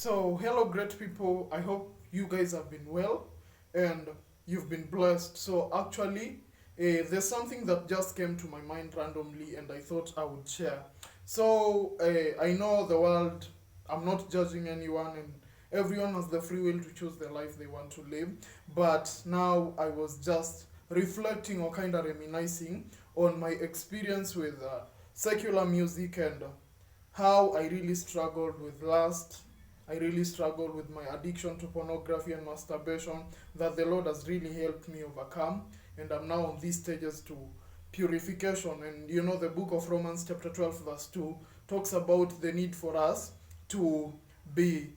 So, hello, great people. I hope you guys have been well and you've been blessed. So, actually, there's something that just came to my mind randomly and I thought I would share. So, I know the world, I'm not judging anyone, and everyone has the free will to choose the life they want to live. But now I was just reflecting or kind of reminiscing on my experience with secular music and how I really struggled with lust. I really struggled with my addiction to pornography and masturbation that the Lord has really helped me overcome. And I'm now on these stages to purification. And you know, the book of Romans, chapter 12, verse 2, talks about the need for us to be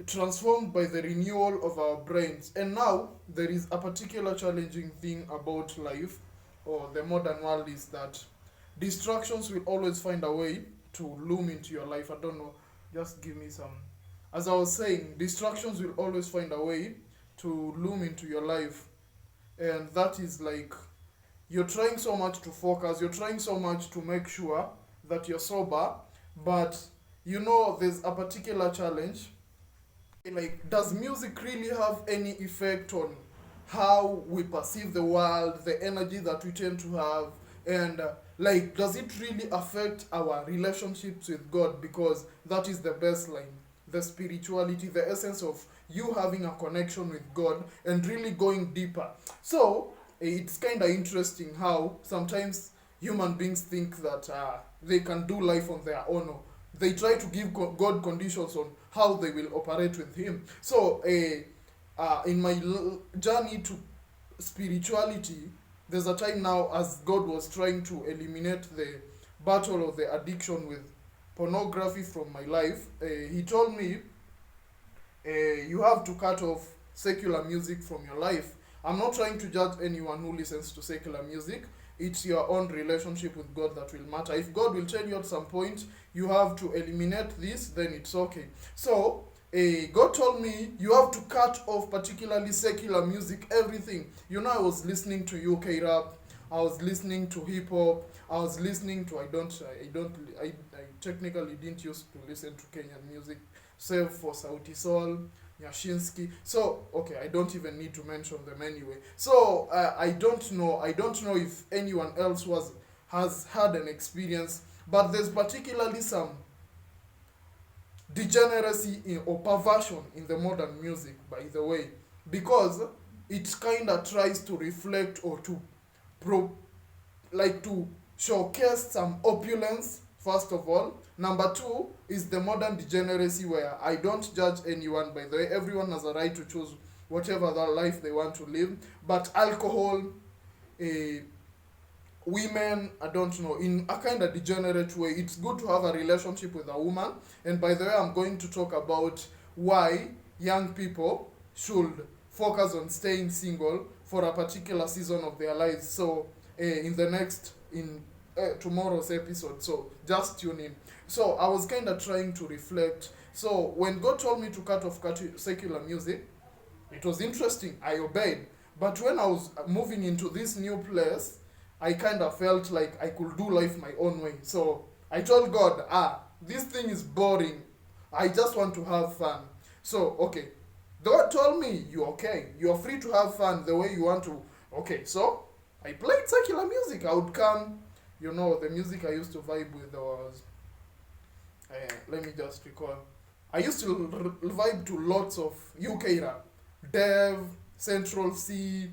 transformed by the renewal of our brains. And now, there is a particular challenging thing about life or the modern world is that distractions will always find a way to loom into your life. I don't know, just give me some. As I was saying, distractions will always find a way to loom into your life. And that is like you're trying so much to focus, you're trying so much to make sure that you're sober, but you know there's a particular challenge. Like, does music really have any effect on how we perceive the world, the energy that we tend to have, and like, does it really affect our relationships with God? Because that is the baseline, the spirituality, the essence of you having a connection with God and really going deeper. So, it's kind of interesting how sometimes human beings think that they can do life on their own. Or they try to give God conditions on how they will operate with Him. So, in my journey to spirituality, there's a time now as God was trying to eliminate the battle of the addiction with pornography from my life. He told me, you have to cut off secular music from your life. I'm not trying to judge anyone who listens to secular music. It's your own relationship with God that will matter. If God will tell you at some point you have to eliminate this, then it's okay. So, God told me you have to cut off particularly secular music, everything. You know, I was listening to UK rap, I was listening to hip hop, I was listening to I technically didn't used to listen to Kenyan music, save for Sauti Sol, Yashinsky. So, okay, I don't even need to mention them anyway. So, I don't know if anyone else has had an experience, but there's particularly some degeneracy or perversion in the modern music, by the way, because it kind of tries to reflect or to pro like to showcase some opulence. First of all, number two is the modern degeneracy, where I don't judge anyone, by the way. Everyone has a right to choose whatever their life they want to live, but alcohol, uh, women, I don't know, in a kind of degenerate way. It's good to have a relationship with a woman. And by the way, I'm going to talk about why young people should focus on staying single for a particular season of their lives. So, in the next, in tomorrow's episode. So, just tune in. So, I was kind of trying to reflect. So, when God told me to cut off secular music, it was interesting. I obeyed. But when I was moving into this new place, I kind of felt like I could do life my own way. So I told God, this thing is boring. I just want to have fun. So, okay. God told me, you're okay. You're free to have fun the way you want to. Okay, so I played secular music. I would come, you know, the music I used to vibe with was, let me just recall. I used to vibe to lots of UK rap. Dev, Central C,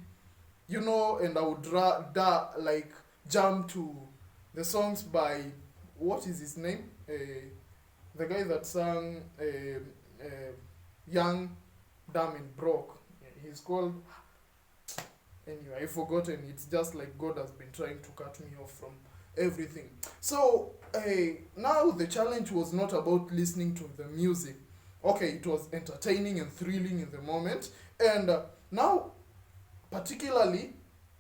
you know, and I would like jump to the songs by, what is his name? The guy that sang Young, Dumb and Broke. He's called, anyway, I've forgotten. It's just like God has been trying to cut me off from everything. So, now the challenge was not about listening to the music. Okay, it was entertaining and thrilling in the moment. And now, particularly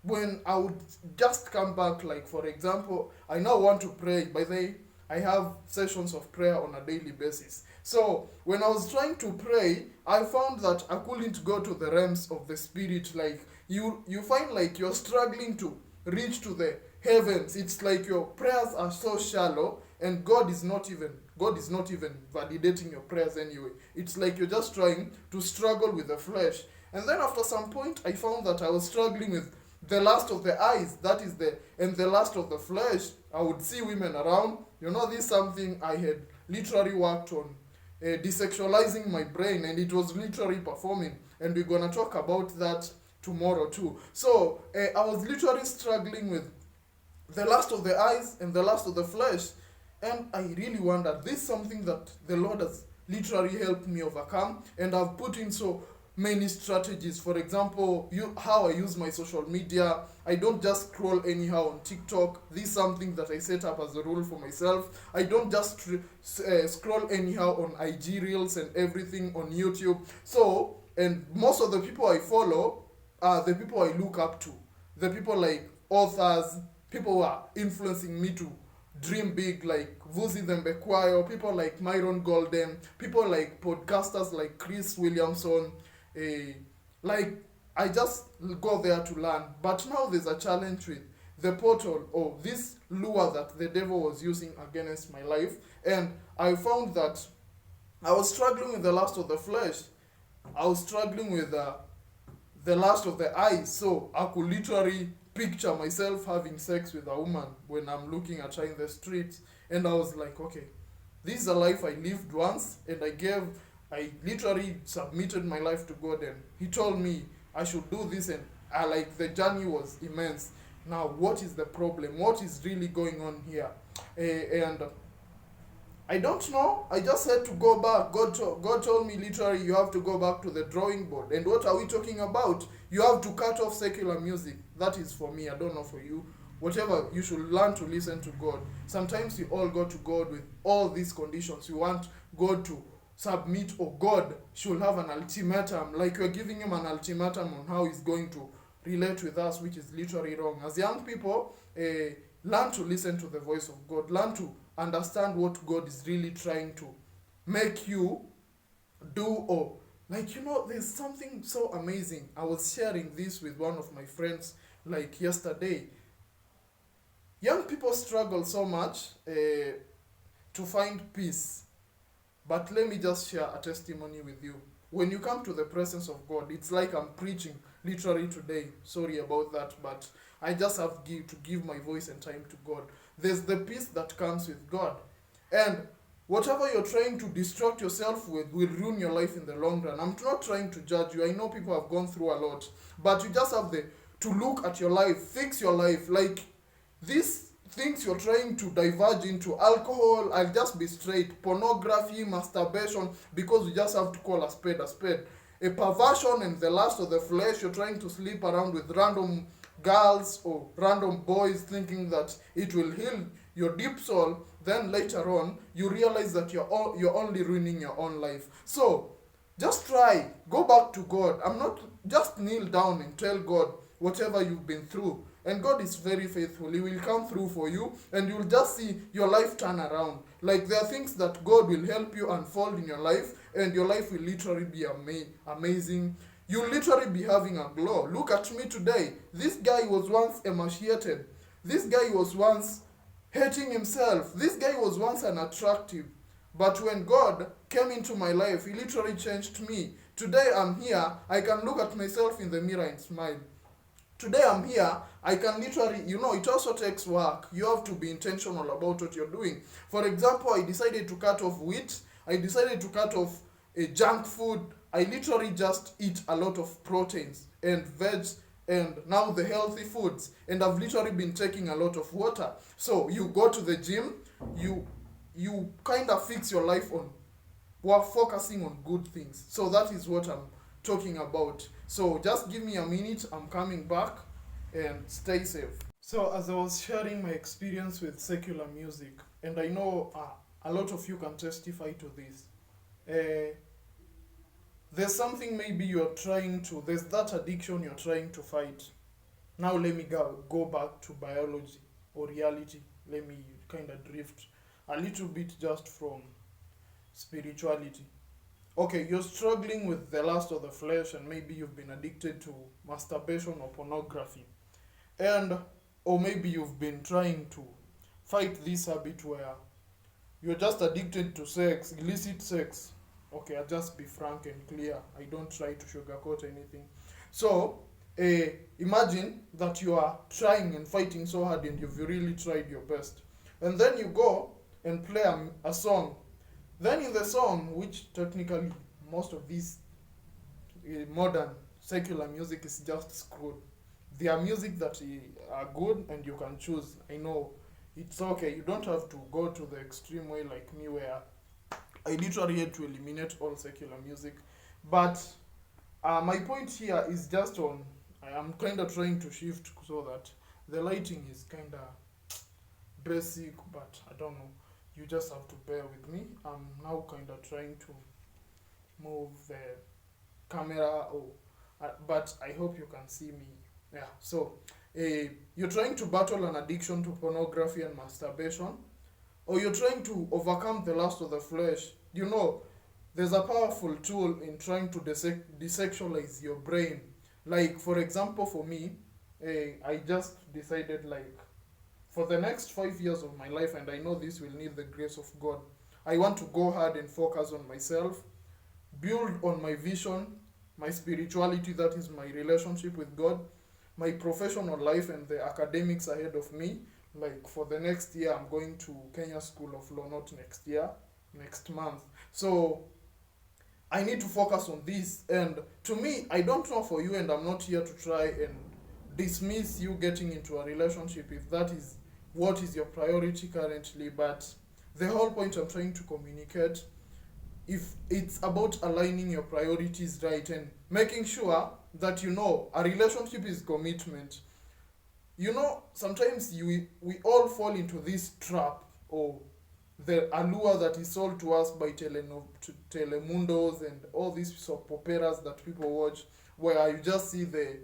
when I would just come back, like for example, I now want to pray. By the way, I have sessions of prayer on a daily basis. So when I was trying to pray, I found that I couldn't go to the realms of the spirit. Like you find like you're struggling to reach to the heavens. It's like your prayers are so shallow and God is not even God is not even validating your prayers anyway. It's like you're just trying to struggle with the flesh. And then after some point, I found that I was struggling with the lust of the eyes, that is the lust of the flesh. I would see women around. This is something I had literally worked on, desexualizing my brain, and it was literally performing. And we're gonna talk about that tomorrow too. So I was literally struggling with the lust of the eyes and the lust of the flesh. And I really wondered, this is something that the Lord has literally helped me overcome. And I've put in so many strategies. For example, how I use my social media. I don't just scroll anyhow on TikTok. This is something that I set up as a rule for myself. I don't just scroll anyhow on IG Reels and everything on YouTube. So, and most of the people I follow are the people I look up to. The people like authors, people who are influencing me to dream big, like Vuzi Thembekwayo, people like Myron Golden, people like podcasters like Chris Williamson. Like, I just go there to learn. But now there's a challenge with the portal, or this lure that the devil was using against my life. And I found that I was struggling with the lust of the flesh. I was struggling with the lust of the eyes. So I could literally picture myself having sex with a woman when I'm looking at her in the street. And I was like, okay, this is a life I lived once, and I literally submitted my life to God, and He told me I should do this, and the journey was immense. Now, what is the problem? What is really going on here? And I don't know. I just had to go back. God told me literally, you have to go back to the drawing board. And what are we talking about? You have to cut off secular music. That is for me. I don't know for you. Whatever, you should learn to listen to God. Sometimes we all go to God with all these conditions. You want God to submit, or God should have an ultimatum. Like we're giving Him an ultimatum on how He's going to relate with us, which is literally wrong. As young people, learn to listen to the voice of God. Learn to understand what God is really trying to make you do. Or there's something so amazing. I was sharing this with one of my friends yesterday. Young people struggle so much to find peace. But let me just share a testimony with you. When you come to the presence of God, it's like I'm preaching literally today. Sorry about that, but I just have to give my voice and time to God. There's the peace that comes with God. And whatever you're trying to distract yourself with will ruin your life in the long run. I'm not trying to judge you. I know people have gone through a lot. But you just have to look at your life, fix your life. Like these things you're trying to diverge into, alcohol, I'll just be straight, pornography, masturbation, because you just have to call a spade a spade. A perversion and the lust of the flesh, you're trying to sleep around with random girls or random boys thinking that it will heal your deep soul. Then later on, you realize that you're only ruining your own life. So, just try, go back to God. Just kneel down and tell God whatever you've been through. And God is very faithful. He will come through for you, and you'll just see your life turn around. Like there are things that God will help you unfold in your life, and your life will literally be amazing. You'll literally be having a glow. Look at me today. This guy was once emaciated. This guy was once hating himself. This guy was once unattractive. But when God came into my life, He literally changed me. Today I'm here. I can look at myself in the mirror and smile. Today I'm here, I can literally, it also takes work. You have to be intentional about what you're doing. For example, I decided to cut off wheat. I decided to cut off junk food. I literally just eat a lot of proteins and veg and now the healthy foods. And I've literally been taking a lot of water. So you go to the gym, you kind of fix your life on focusing on good things. So that is what I'm talking about. So just give me a minute, I'm coming back, and stay safe. So as I was sharing my experience with secular music, and I know a lot of you can testify to this, there's something maybe there's that addiction you're trying to fight. Now let me go back to biology or reality. Let me kind of drift a little bit just from spirituality. Okay, you're struggling with the lust of the flesh, and maybe you've been addicted to masturbation or pornography. Or maybe you've been trying to fight this habit where you're just addicted to sex, illicit sex. Okay, I'll just be frank and clear. I don't try to sugarcoat anything. So, imagine that you are trying and fighting so hard and you've really tried your best. And then you go and play a song. Then in the song, which technically most of these modern secular music is just screwed. There are music that are good and you can choose. I know it's okay. You don't have to go to the extreme way like me where I literally had to eliminate all secular music. But my point here is just on, I am kind of trying to shift so that the lighting is kind of basic, but I don't know. You just have to bear with me. I'm now kind of trying to move the camera, but I hope you can see me. Yeah, so you're trying to battle an addiction to pornography and masturbation, or you're trying to overcome the lust of the flesh. You know, there's a powerful tool in trying to desexualize your brain. Like, for example, for me, I just decided, like, for the next 5 years of my life, and I know this will need the grace of God, I want to go hard and focus on myself, build on my vision, my spirituality, that is my relationship with God, my professional life, and the academics ahead of me. Like, for the next year, I'm going to Kenya School of Law, not next year, next month. So I need to focus on this. And to me, I don't know for you, and I'm not here to try and dismiss you getting into a relationship if that is what is your priority currently. But the whole point I'm trying to communicate, if it's about aligning your priorities right and making sure that you know a relationship is commitment. You know, sometimes we all fall into this trap, or the allure that is sold to us by telemundos and all these soap operas that people watch, where you just see the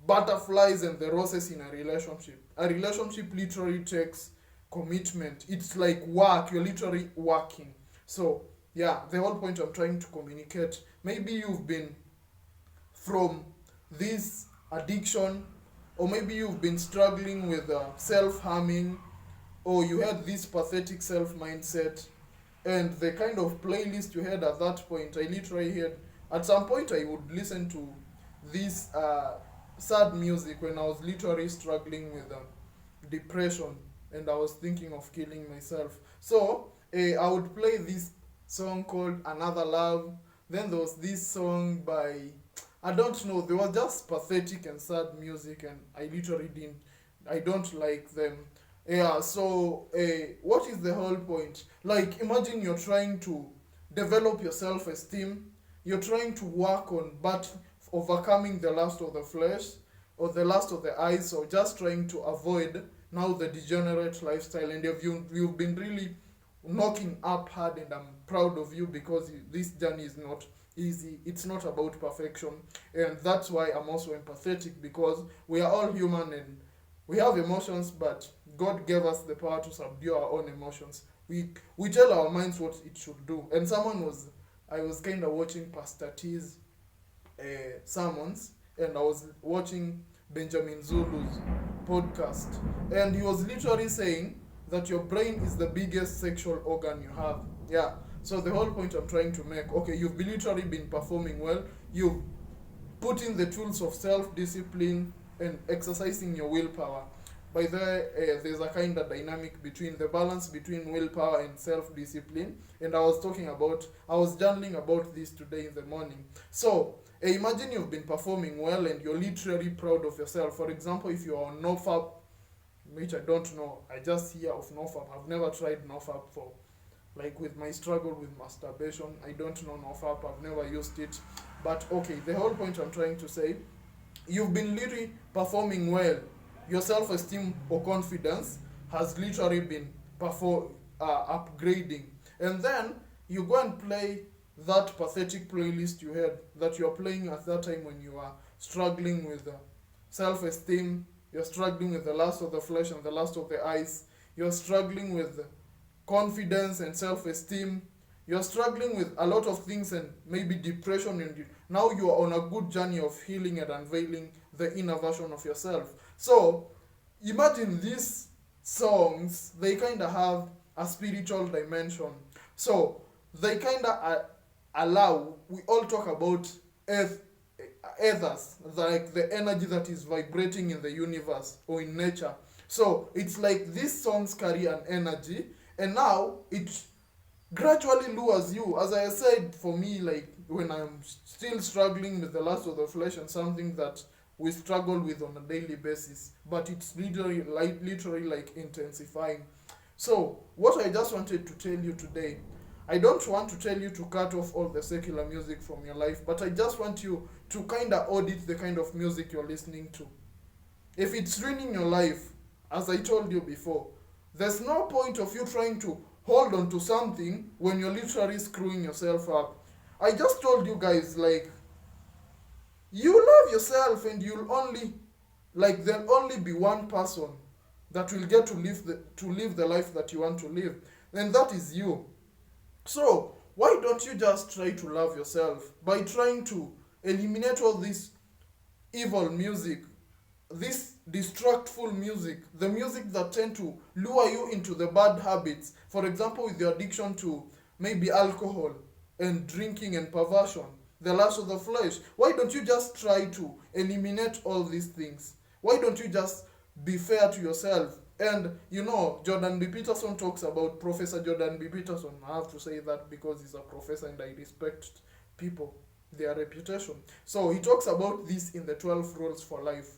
butterflies and the roses in a relationship. A relationship literally takes commitment. It's like work. You're literally working. So yeah, the whole point I'm trying to communicate, maybe you've been from this addiction, or maybe you've been struggling with self-harming, or you had this pathetic self-mindset, and the kind of playlist you had at that point, I literally had, at some point I would listen to this sad music when I was literally struggling with depression, and I was thinking of killing myself. So I would play this song called Another Love. Then there was this song by, I don't know, they were just pathetic and sad music, and I don't like them. Yeah, so what is the whole point? Like, imagine you're trying to develop your self-esteem, you're trying to work on overcoming the lust of the flesh or the lust of the eyes, or just trying to avoid now the degenerate lifestyle, and you've been really knocking up hard, and I'm proud of you, because this journey is not easy. It's not about perfection, and that's why I'm also empathetic, because we are all human and we have emotions, but God gave us the power to subdue our own emotions. We tell our minds what it should do. And I was kind of watching Pastor T's sermons, and I was watching Benjamin Zulu's podcast, and he was literally saying that your brain is the biggest sexual organ you have. Yeah. So the whole point I'm trying to make, okay, you've literally been performing well, you've put in the tools of self-discipline and exercising your willpower. By there's a kind of dynamic between the balance between willpower and self-discipline, and I was journaling about this today in the morning. So imagine you've been performing well and you're literally proud of yourself. For example, if you're on NoFap, which I don't know, I just hear of NoFap. I've never tried NoFap for, like, with my struggle with masturbation. I don't know NoFap, I've never used it. But okay, the whole point I'm trying to say, you've been literally performing well. Your self-esteem or confidence has literally been upgrading. And then you go and play that pathetic playlist you had, that you're playing at that time when you are struggling with self-esteem, you're struggling with the lust of the flesh and the lust of the eyes, you're struggling with confidence and self-esteem, you're struggling with a lot of things and maybe depression, and now you are on a good journey of healing and unveiling the inner version of yourself. So imagine these songs, they kind of have a spiritual dimension. So they kind of allow, we all talk about earth, ethers, like the energy that is vibrating in the universe or in nature. So it's like these songs carry an energy, and now it gradually lures you. As I said, for me, like when I'm still struggling with the lust of the flesh, and something that we struggle with on a daily basis, but it's literally like intensifying. So what I just wanted to tell you today, I don't want to tell you to cut off all the secular music from your life, but I just want you to kind of audit the kind of music you're listening to. If it's ruining your life, as I told you before, there's no point of you trying to hold on to something when you're literally screwing yourself up. I just told you guys, like, you love yourself, and you'll only, like, there'll only be one person that will get to live the life that you want to live, and that is you. So why don't you just try to love yourself by trying to eliminate all this evil music, this distractful music, the music that tend to lure you into the bad habits. For example, with your addiction to maybe alcohol and drinking and perversion, the lust of the flesh. Why don't you just try to eliminate all these things? Why don't you just be fair to yourself? And you know, Jordan B. Peterson talks about, Professor Jordan B. Peterson, I have to say that because he's a professor and I respect people, their reputation. So he talks about this in the 12 rules for life,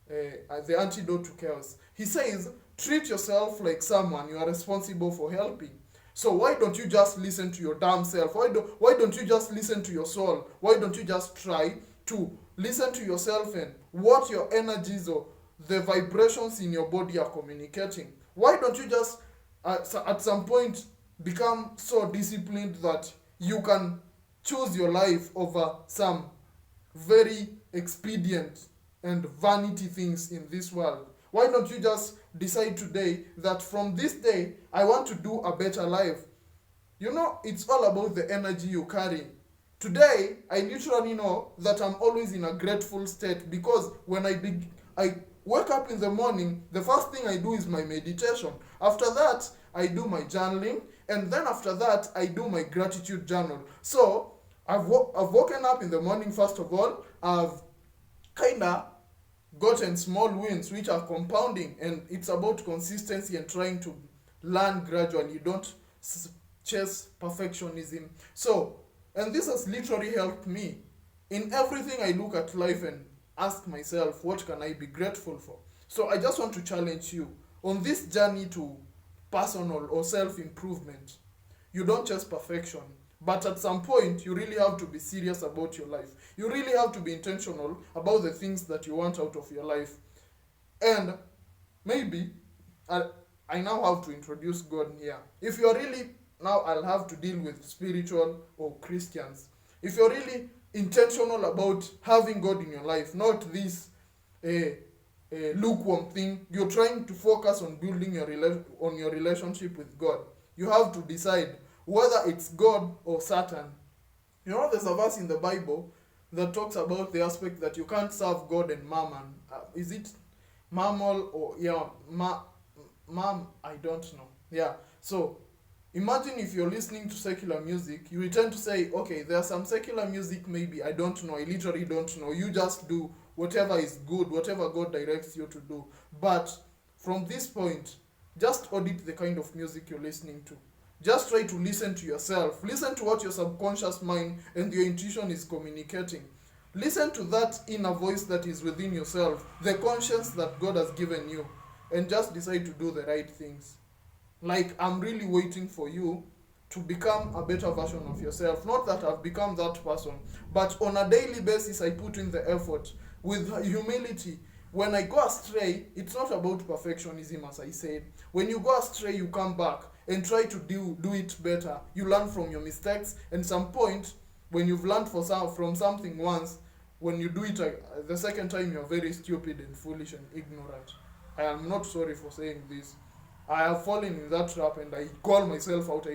the antidote to chaos. He says, treat yourself like someone you are responsible for helping. So why don't you just listen to your damn self? Why don't you just listen to your soul? Why don't you just try to listen to yourself and what your energies or the vibrations in your body are communicating? Why don't you just at some point become so disciplined that you can choose your life over some very expedient and vanity things in this world? Why don't you just decide today that from this day I want to do a better life? You know, it's all about the energy you carry. Today I literally know that I'm always in a grateful state, because when I wake up in the morning, the first thing I do is my meditation. After that, I do my journaling, and then after that, I do my gratitude journal. So I've woken up in the morning. First of all, I've kinda gotten small wins which are compounding, and it's about consistency and trying to learn gradually. You don't chase perfectionism. So, and this has literally helped me in everything I look at life and ask myself, what can I be grateful for? So I just want to challenge you on this journey to personal or self-improvement. You don't chase perfection, but at some point you really have to be serious about your life. You really have to be intentional about the things that you want out of your life. And maybe I now have to introduce God here. If you're really, now I'll have to deal with spiritual or Christians. If you're really intentional about having God in your life, not this lukewarm thing, you're trying to focus on building your relationship with God. You have to decide whether it's God or Satan. You know, there's a verse in the Bible that talks about the aspect that you can't serve God and mammon. Is it mammal or I don't know. Yeah. So imagine if you're listening to secular music, you will tend to say, okay, there's some secular music, maybe I don't know, I literally don't know. You just do whatever is good, whatever God directs you to do. But from this point, just audit the kind of music you're listening to. Just try to listen to yourself. Listen to what your subconscious mind and your intuition is communicating. Listen to that inner voice that is within yourself, the conscience that God has given you, and just decide to do the right things. Like, I'm really waiting for you to become a better version of yourself. Not that I've become that person, but on a daily basis, I put in the effort with humility. When I go astray, it's not about perfectionism, as I said. When you go astray, you come back and try to do it better. You learn from your mistakes, and some point, when you've learned from something once, when you do it the second time, you're very stupid and foolish and ignorant. I am not sorry for saying this. I have fallen in that trap, and I call myself out.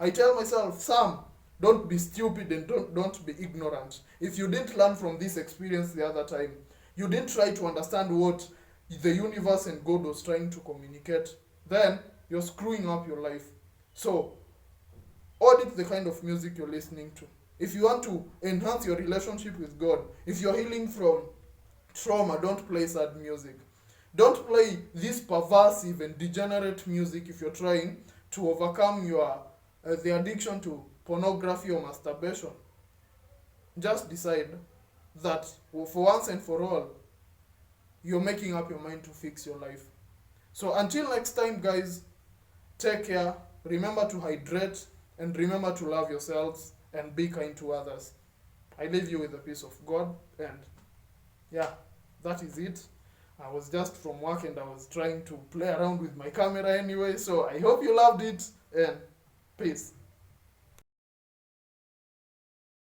I tell myself, Sam, don't be stupid and don't be ignorant. If you didn't learn from this experience the other time, you didn't try to understand what the universe and God was trying to communicate, then you're screwing up your life. So audit the kind of music you're listening to. If you want to enhance your relationship with God, if you're healing from trauma, don't play sad music. Don't play this perversive and degenerate music if you're trying to overcome your the addiction to pornography or masturbation. Just decide that for once and for all, you're making up your mind to fix your life. So until next time, guys, take care. Remember to hydrate and remember to love yourselves and be kind to others. I leave you with the peace of God, and yeah, that is it. I was just from work and I was trying to play around with my camera anyway, so I hope you loved it, and peace.